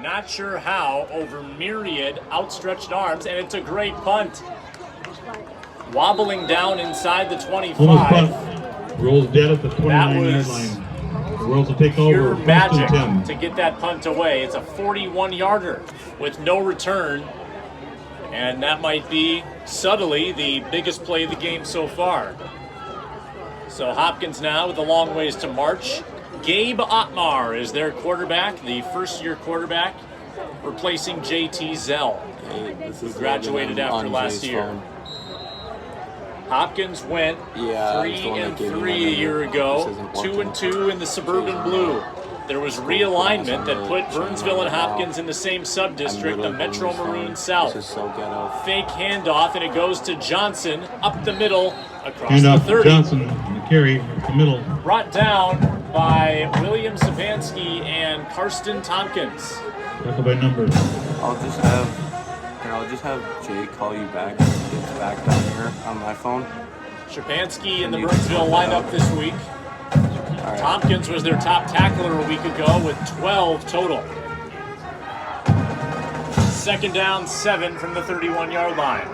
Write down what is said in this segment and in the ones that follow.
not sure how, over myriad outstretched arms, and it's a great punt. Wobbling down inside the 25. Rolls dead at the 29-yard line. The Royals will take over. Pure magic to get that punt away. It's a 41-yarder with no return. And that might be, subtly, the biggest play of the game so far. So Hopkins now with a long ways to march. Gabe Ottmar is their quarterback, the first-year quarterback, replacing JT Zell, who graduated after last year. Hopkins went 3-3 a year ago, 2-2 in the Suburban Blue. There was realignment that put Burnsville and Hopkins in the same sub-district, the Metro Maroon South. Fake handoff, and it goes to Johnson up the middle across the 30. Johnson, the carry, the middle. Brought down by William Sapansky and Karsten Tompkins. Tackle by number. I'll just have Jake call you back. It's back down here on my phone. Shapansky in the Burnsville lineup this week. Right. Tompkins was their top tackler a week ago with 12 total. Second down, 7 from the 31-yard line.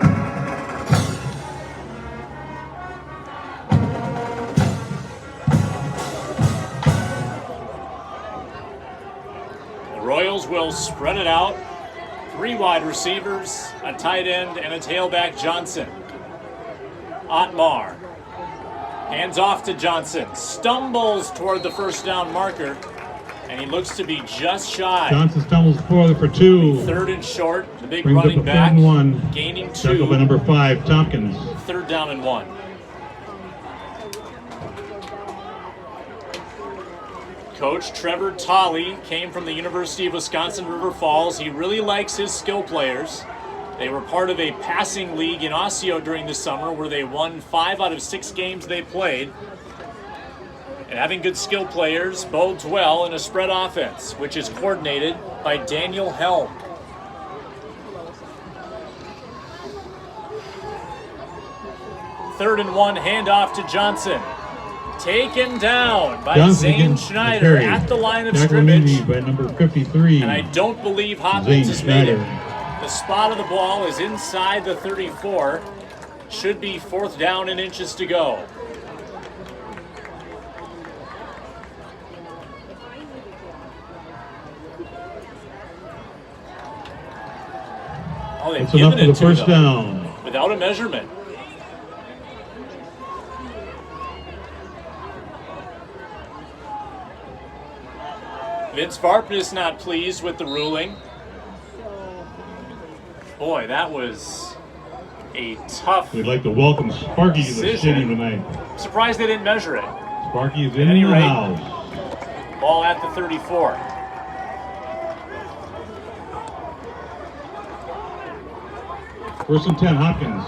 The Royals will spread it out. 3 wide receivers, a tight end, and a tailback, Johnson. Ottmar. Hands off to Johnson. Stumbles toward the first down marker, and he looks to be just shy. Johnson stumbles for 2. 3rd and short. The big Brings running up a back. 1. Gaining 2. Tackle by number 5, Tompkins. 3rd down and 1. Coach Trevor Tolley came from the University of Wisconsin River Falls. He really likes his skill players. They were part of a passing league in Osseo during the summer where they won 5 out of 6 games they played. And having good skill players bodes well in a spread offense, which is coordinated by Daniel Helm. Third and 1, handoff to Johnson. Taken down by Zane Schneider at the line of scrimmage. By number 53. And I don't believe Hopkins has made it. The spot of the ball is inside the 34. Should be 4th down and inches to go. Oh, they've given it to first down. Without a measurement. Vince Varpness not pleased with the ruling. Boy, that was a tough We'd like to welcome Sparky to the stadium tonight. Surprised they didn't measure it. Sparky is in the house. Ball at the 34. First and 10, Hopkins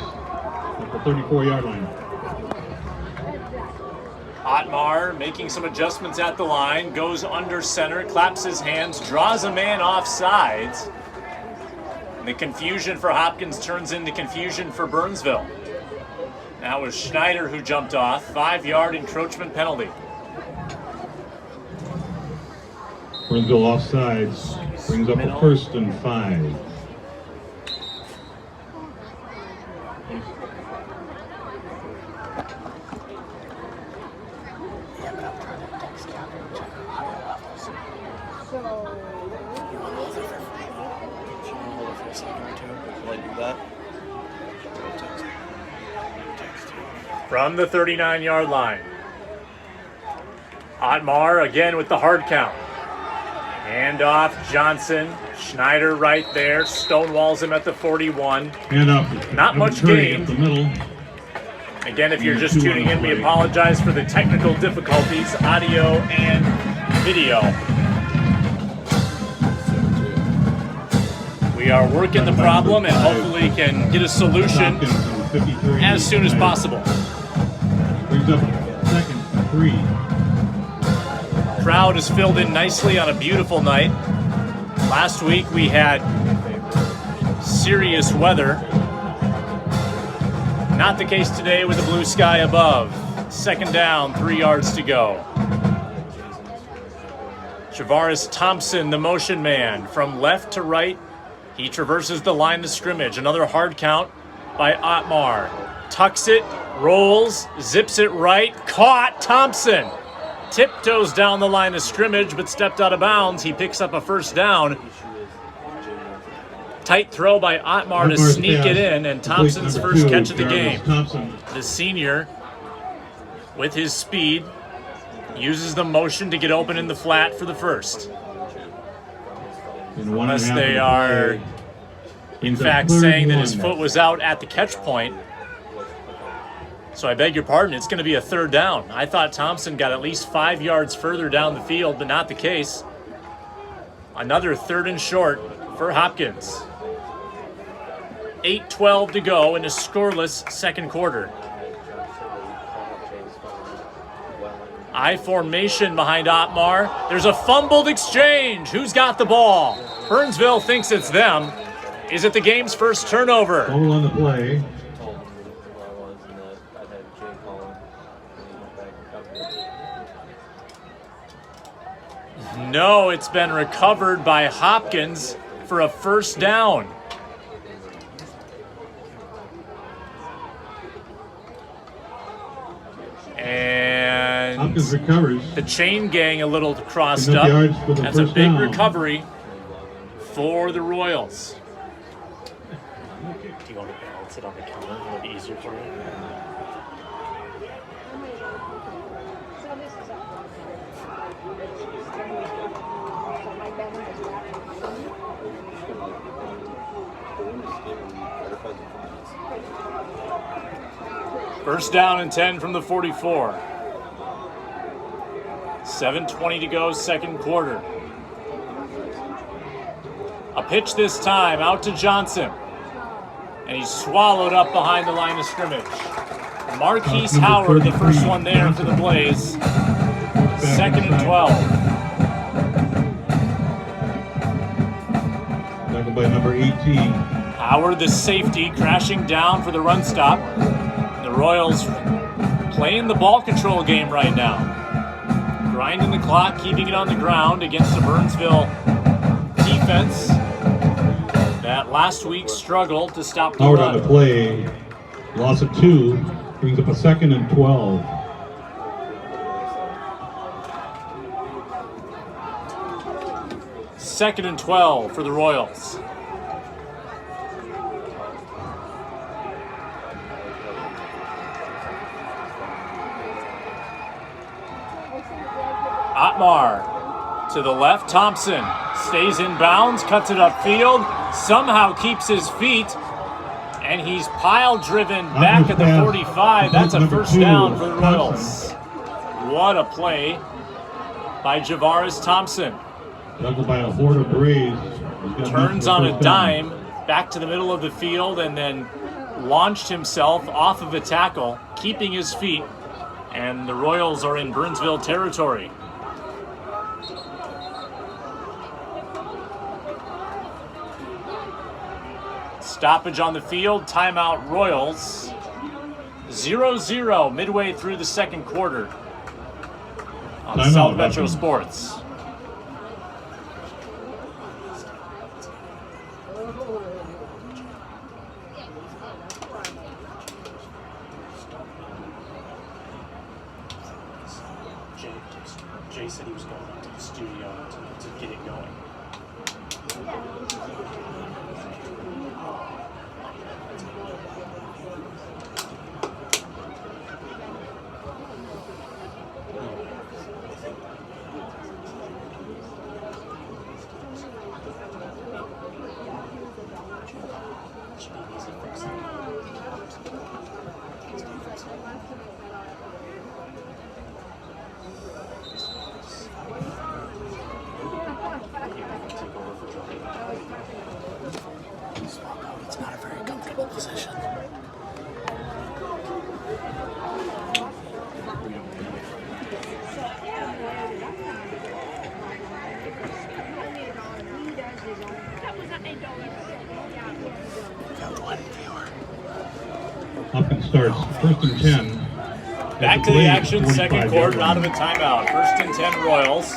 at the 34-yard line. Ottmar making some adjustments at the line, goes under center, claps his hands, draws a man off sides. And the confusion for Hopkins turns into confusion for Burnsville. That was Schneider who jumped off. 5-yard encroachment penalty. Burnsville offsides. Brings up a first and 5. From the 39-yard line. Ottmar again with the hard count. Hand off Johnson. Schneider right there. Stonewalls him at the 41. And up. Not much gain. The middle. Again, if you're just tuning in, we apologize for the technical difficulties, audio and video. We are working the problem and hopefully can get a solution as soon as possible. Brings up 2nd and 3. Crowd is filled in nicely on a beautiful night. Last week we had serious weather. Not the case today with the blue sky above. 2nd down, 3 yards to go. Javaris Thompson, the motion man, from left to right. He traverses the line of scrimmage. Another hard count by Otmar. Tucks it, rolls, zips it right. Caught. Thompson tiptoes down the line of scrimmage, but stepped out of bounds. He picks up a first down. Tight throw by Otmar to sneak it in, and Thompson's first catch of the game. The senior, with his speed, uses the motion to get open in the flat for the first. Unless they are, in fact, saying that his foot was out at the catch point. So I beg your pardon, it's going to be a third down. I thought Thompson got at least 5 yards further down the field, but not the case. Another 3rd and short for Hopkins. 8:12 to go in a scoreless second quarter. I formation behind Otmar. There's a fumbled exchange. Who's got the ball? Burnsville thinks it's them. Is it the game's first turnover? Fumble on the play. No, it's been recovered by Hopkins for a first down. And Hopkins recovers. the chain gang a little crossed up. That's a big recovery for the Royals. Do you want to balance it on the counter? Would it be easier for you? First down and 10 from the 44. 7:20 to go, second quarter. A pitch this time, out to Johnson. And he's swallowed up behind the line of scrimmage. Marquise Howard, the first one there for the Blaze. 2nd and 12. Tackled by number 18. Howard, the safety, crashing down for the run stop. The Royals playing the ball control game right now. Grinding the clock, keeping it on the ground against the Burnsville defense that last week struggled to stop the Howard run. on the play. Loss of 2. Brings up a 2nd and 12. Second and 12 for the Royals. Otmar to the left. Thompson stays in bounds, cuts it upfield, somehow keeps his feet, and he's pile driven back at the 45. That's a first down for the Royals. What a play by Javaris Thompson. Tackled by a horde of Braves. Turns on a dime back to the middle of the field and then launched himself off of a tackle, keeping his feet, and the Royals are in Burnsville territory. Stoppage on the field, timeout Royals. 0-0 midway through the second quarter on Timeout, South Metro Hopkins. Sports. Jay said he was going up to the studio to get it going. It's not a very comfortable position. Hopkins starts 1st and 10. Back to the action, second quarter, out of a timeout. 1st and 10 Royals.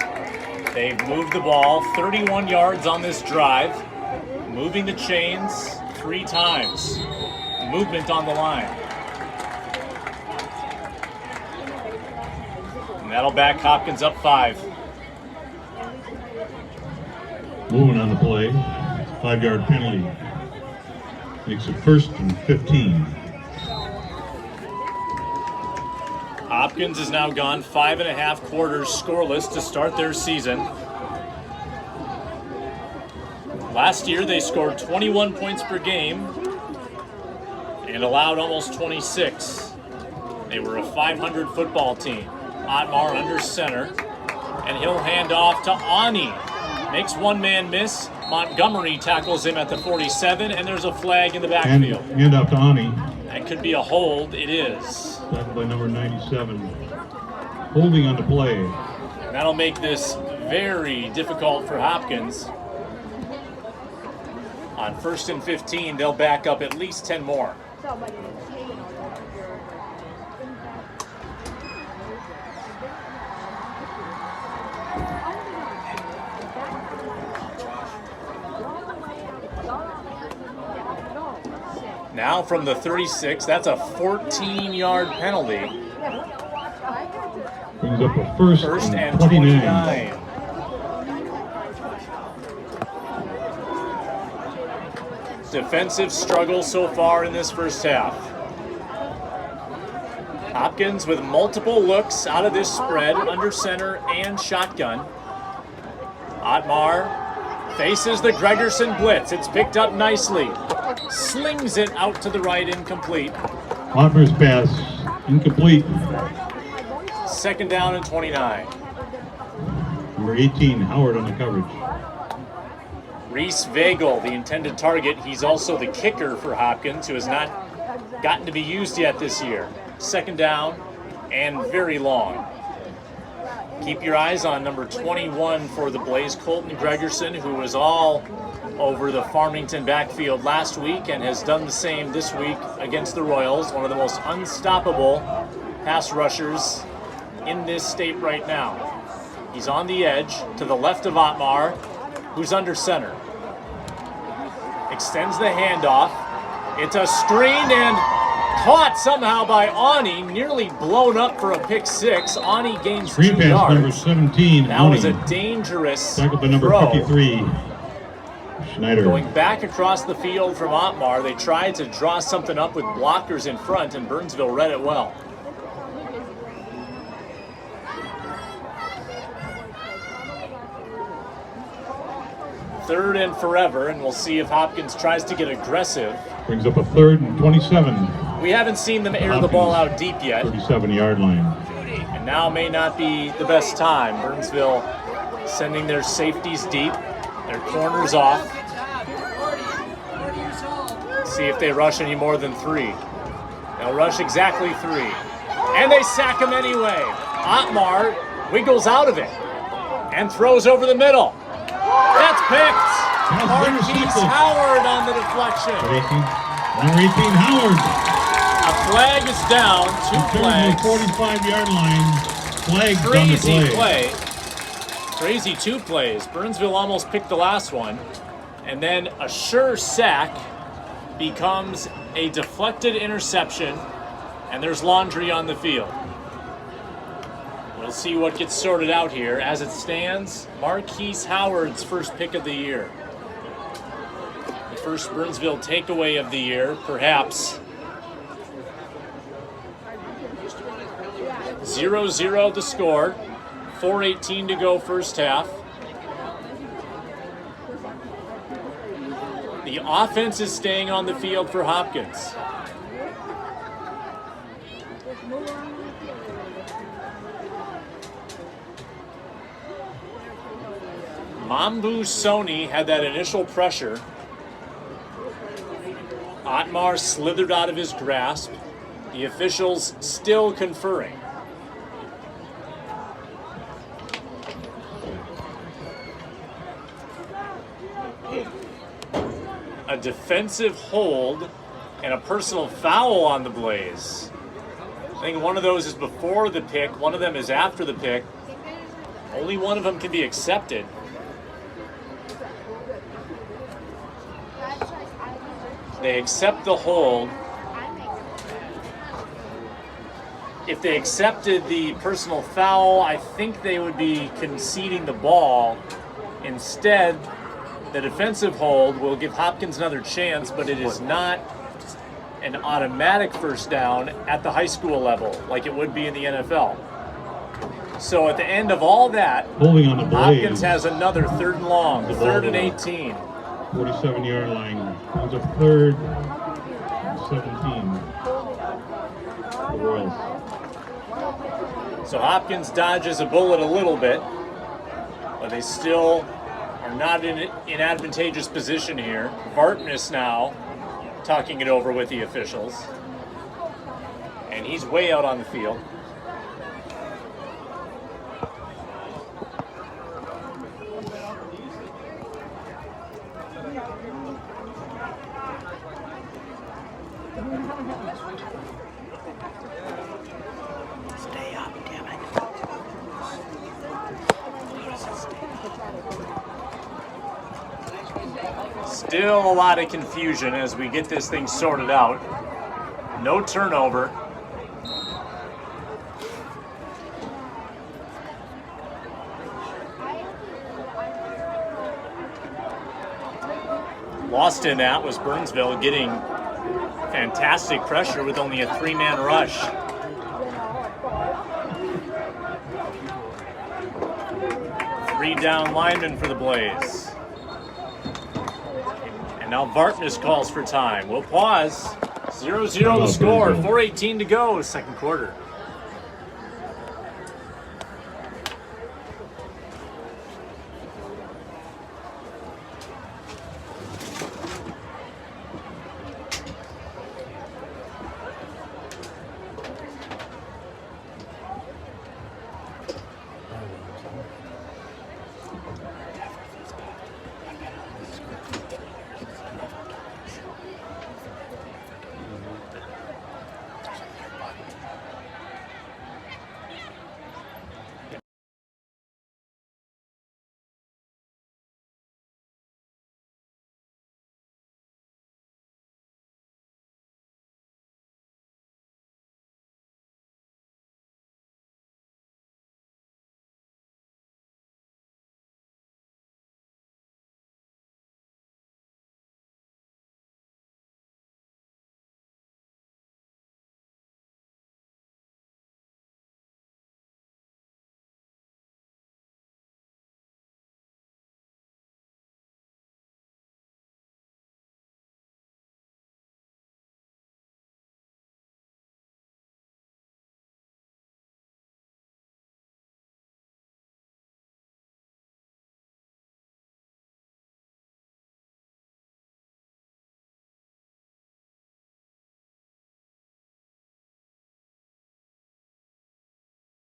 They've moved the ball 31 yards on this drive, moving the chains 3 times. Movement on the line. And that'll back Hopkins up 5. Moving on the play. 5-yard penalty. Makes it 1st and 15. Hopkins has now gone 5.5 quarters scoreless to start their season. Last year they scored 21 points per game and allowed almost 26. They were a 500 football team. Otmar under center, and he'll hand off to Ani. Makes one man miss. Montgomery tackles him at the 47, and there's a flag in the backfield. Hand off to Ani. That could be a hold. It is. Tackled by number 97. Holding on the play. And that'll make this very difficult for Hopkins. On 1st and 15, they'll back up at least 10 more. Now from the 36, that's a 14-yard penalty. Brings up a first and 29. Defensive struggle so far in this first half. Hopkins with multiple looks out of this spread, under center and shotgun. Otmar faces the Gregerson blitz. It's picked up nicely. Slings it out to the right, incomplete. Otmar's pass, incomplete. 2nd down and 29. Number 18, Howard on the coverage. Reese Vagel, the intended target. He's also the kicker for Hopkins, who has not gotten to be used yet this year. 2nd down and very long. Keep your eyes on number 21 for the Blaze, Colton Gregerson, who was all over the Farmington backfield last week and has done the same this week against the Royals, one of the most unstoppable pass rushers in this state right now. He's on the edge to the left of Otmar, who's under center. Extends the handoff. It's a screen and caught somehow by Ani, nearly blown up for a pick 6. Ani gains 2 Screen pass yards. number 17. That was a dangerous tackled by number throw. 53. Schneider. Going back across the field from Otmar, they tried to draw something up with blockers in front, and Burnsville read it well. Third and forever, and we'll see if Hopkins tries to get aggressive. Brings up a 3rd and 27. We haven't seen them air the ball out deep yet. 37-yard line. And now may not be the best time. Burnsville sending their safeties deep, their corners off. See if they rush any more than 3. They'll rush exactly 3. And they sack him anyway. Otmar wiggles out of it and throws over the middle. That's picked. Marquise Howard on the deflection. Number 18, Howard. A flag is down. 2 flags. 45-yard line. Flags on the Crazy play. Crazy 2 plays. Burnsville almost picked the last one. And then a sure sack becomes a deflected interception. And there's laundry on the field. We'll see what gets sorted out here. As it stands, Marquise Howard's first pick of the year. The first Burnsville takeaway of the year, perhaps. 0-0 the score. 4:18 to go first half. The offense is staying on the field for Hopkins. Mambu Soni had that initial pressure. Otmar slithered out of his grasp. The officials still conferring. A defensive hold and a personal foul on the Blaze. I think one of those is before the pick, one of them is after the pick. Only one of them can be accepted. They accept the hold. If they accepted the personal foul, I think they would be conceding the ball. Instead, the defensive hold will give Hopkins another chance, but it is not an automatic first down at the high school level like it would be in the NFL. So at the end of all that, Holding on the play. Hopkins has another 3rd and long, 3rd and 18. 47-yard line. It's a 3rd and 17. The Royals. So Hopkins dodges a bullet a little bit, but they still are not in an advantageous position here. Vartness now talking it over with the officials. And he's way out on the field. Stay up, damn it. Still a lot of confusion as we get this thing sorted out. No turnover. Lost in that was Burnsville getting fantastic pressure with only a 3-man rush. Three down linemen for the Blaze. And now Vartness calls for time. We'll pause. 0-0 the score, 4:18 to go, 2nd quarter.